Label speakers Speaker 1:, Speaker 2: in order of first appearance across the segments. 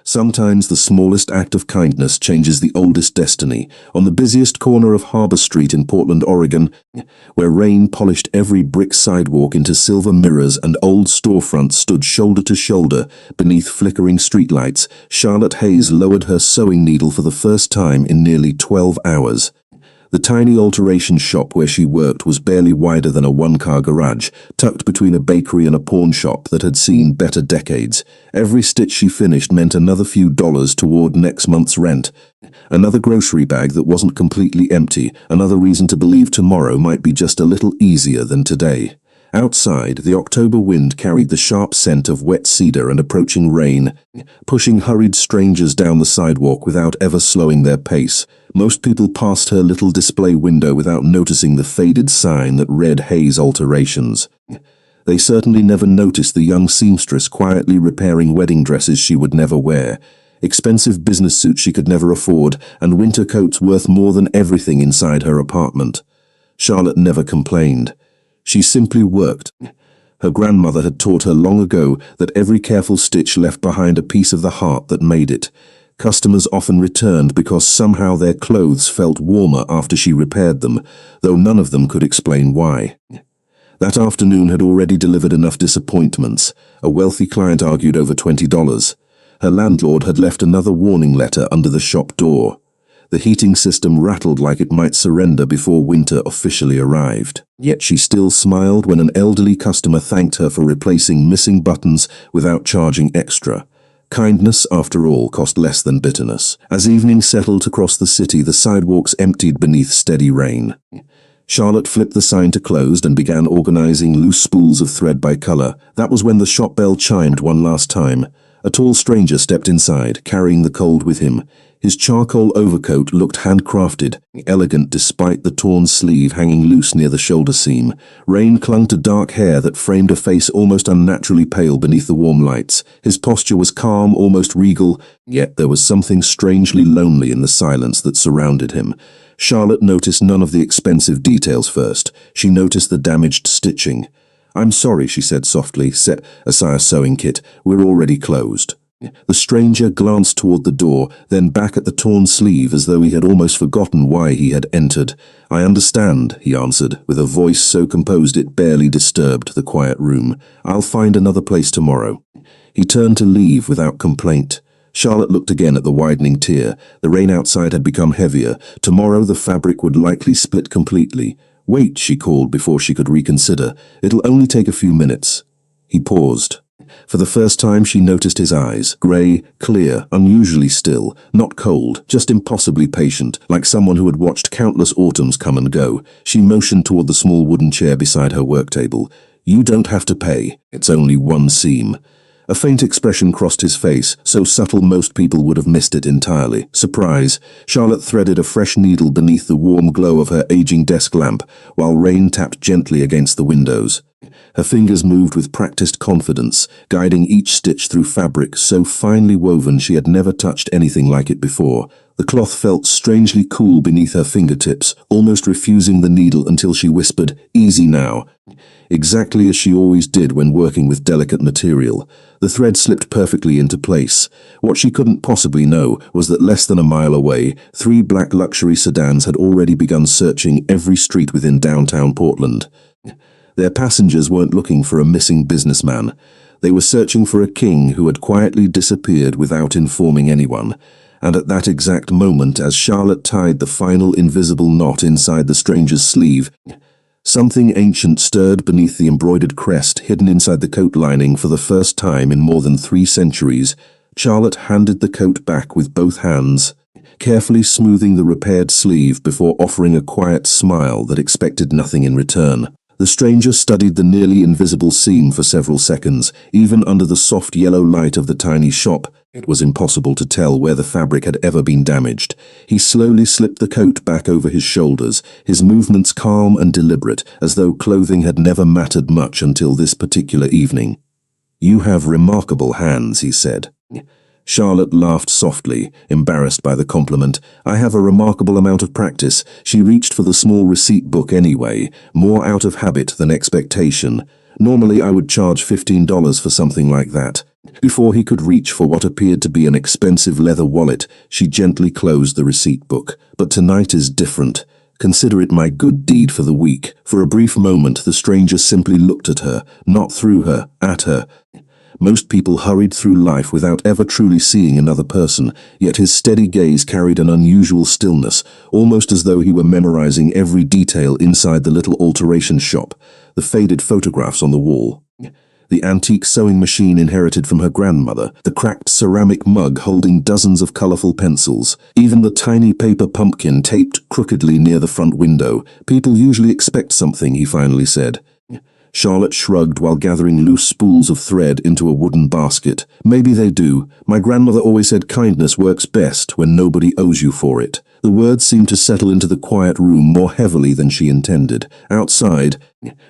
Speaker 1: Sometimes the smallest act of kindness changes the oldest destiny. On the busiest corner of Harbor Street in Portland, Oregon, where rain polished every brick sidewalk into silver mirrors and old storefronts stood shoulder to shoulder beneath flickering streetlights, Charlotte Hayes lowered her sewing needle for the first time in nearly 12 hours. The tiny alteration shop where she worked was barely wider than a one-car garage, tucked between a bakery and a pawn shop that had seen better decades. Every stitch she finished meant another few dollars toward next month's rent. Another grocery bag that wasn't completely empty, another reason to believe tomorrow might be just a little easier than today. Outside, the October wind carried the sharp scent of wet cedar and approaching rain, pushing hurried strangers down the sidewalk without ever slowing their pace. Most people passed her little display window without noticing the faded sign that read Hayes Alterations. They certainly never noticed the young seamstress quietly repairing wedding dresses she would never wear, expensive business suits she could never afford, and winter coats worth more than everything inside her apartment. Charlotte never complained. She simply worked. Her grandmother had taught her long ago that every careful stitch left behind a piece of the heart that made it. Customers often returned because somehow their clothes felt warmer after she repaired them, though none of them could explain why. That afternoon had already delivered enough disappointments. A wealthy client argued over $20. Her landlord had left another warning letter under the shop door. The heating system rattled like it might surrender before winter officially arrived. Yet she still smiled when an elderly customer thanked her for replacing missing buttons without charging extra. Kindness, after all, cost less than bitterness. As evening settled across the city, the sidewalks emptied beneath steady rain. Charlotte flipped the sign to closed and began organizing loose spools of thread by color. That was when the shop bell chimed one last time. A tall stranger stepped inside, carrying the cold with him. His charcoal overcoat looked handcrafted, elegant despite the torn sleeve hanging loose near the shoulder seam. Rain clung to dark hair that framed a face almost unnaturally pale beneath the warm lights. His posture was calm, almost regal, yet there was something strangely lonely in the silence that surrounded him. Charlotte noticed none of the expensive details first. She noticed the damaged stitching. "I'm sorry," she said softly. "Set aside a sewing kit. We're already closed." The stranger glanced toward the door, then back at the torn sleeve as though he had almost forgotten why he had entered. "I understand," he answered, with a voice so composed it barely disturbed the quiet room. "I'll find another place tomorrow." He turned to leave without complaint. Charlotte looked again at the widening tear. The rain outside had become heavier. Tomorrow the fabric would likely split completely. "Wait," she called before she could reconsider. "It'll only take a few minutes." He paused. For the first time she noticed his eyes, grey, clear, unusually still, not cold, just impossibly patient, like someone who had watched countless autumns come and go. She motioned toward the small wooden chair beside her work table. "You don't have to pay. It's only one seam." A faint expression crossed his face, so subtle most people would have missed it entirely. Surprise. Charlotte threaded a fresh needle beneath the warm glow of her aging desk lamp, while rain tapped gently against the windows. Her fingers moved with practiced confidence, guiding each stitch through fabric so finely woven she had never touched anything like it before. The cloth felt strangely cool beneath her fingertips, almost refusing the needle until she whispered, "Easy now." Exactly as she always did when working with delicate material. The thread slipped perfectly into place. What she couldn't possibly know was that less than a mile away, 3 black luxury sedans had already begun searching every street within downtown Portland. Their passengers weren't looking for a missing businessman. They were searching for a king who had quietly disappeared without informing anyone. And at that exact moment, as Charlotte tied the final invisible knot inside the stranger's sleeve, something ancient stirred beneath the embroidered crest hidden inside the coat lining for the first time in more than 3 centuries. Charlotte handed the coat back with both hands, carefully smoothing the repaired sleeve before offering a quiet smile that expected nothing in return. The stranger studied the nearly invisible seam for several seconds. Even under the soft yellow light of the tiny shop, it was impossible to tell where the fabric had ever been damaged. He slowly slipped the coat back over his shoulders, his movements calm and deliberate, as though clothing had never mattered much until this particular evening. "You have remarkable hands," he said. Charlotte laughed softly, embarrassed by the compliment. "I have a remarkable amount of practice." She reached for the small receipt book anyway, more out of habit than expectation. "Normally I would charge $15 for something like that." Before he could reach for what appeared to be an expensive leather wallet, she gently closed the receipt book. But tonight is different. Consider it my good deed for the week. For a brief moment, the stranger simply looked at her, not through her, at her. Most people hurried through life without ever truly seeing another person, yet his steady gaze carried an unusual stillness, almost as though he were memorizing every detail inside the little alteration shop, the faded photographs on the wall, the antique sewing machine inherited from her grandmother, the cracked ceramic mug holding dozens of colorful pencils, even the tiny paper pumpkin taped crookedly near the front window. People usually expect something, he finally said. Charlotte shrugged while gathering loose spools of thread into a wooden basket. Maybe they do. My grandmother always said kindness works best when nobody owes you for it. The words seemed to settle into the quiet room more heavily than she intended. Outside,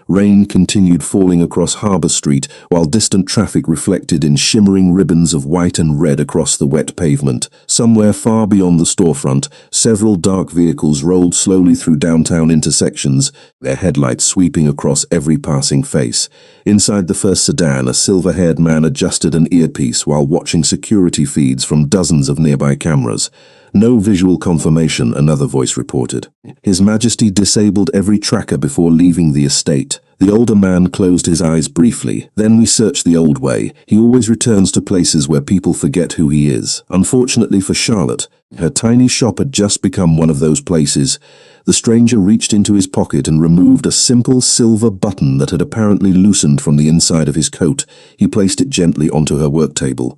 Speaker 1: rain continued falling across Harbour Street, while distant traffic reflected in shimmering ribbons of white and red across the wet pavement. Somewhere far beyond the storefront, several dark vehicles rolled slowly through downtown intersections, their headlights sweeping across every passing face. Inside the first sedan, a silver-haired man adjusted an earpiece while watching security feeds from dozens of nearby cameras. No visual confirmation, another voice reported. His Majesty disabled every tracker before leaving the estate. The older man closed his eyes briefly. Then we search the old way. He always returns to places where people forget who he is. Unfortunately for Charlotte, her tiny shop had just become one of those places. The stranger reached into his pocket and removed a simple silver button that had apparently loosened from the inside of his coat. He placed it gently onto her work table.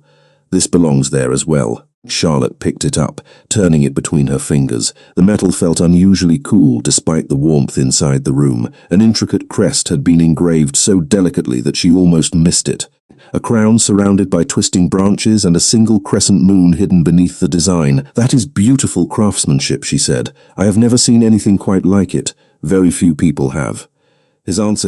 Speaker 1: This belongs there as well. Charlotte picked it up, turning it between her fingers. The metal felt unusually cool despite the warmth inside the room. An intricate crest had been engraved so delicately that she almost missed it. A crown surrounded by twisting branches and a single crescent moon hidden beneath the design. That is beautiful craftsmanship, she said. I have never seen anything quite like it. Very few people have. His answer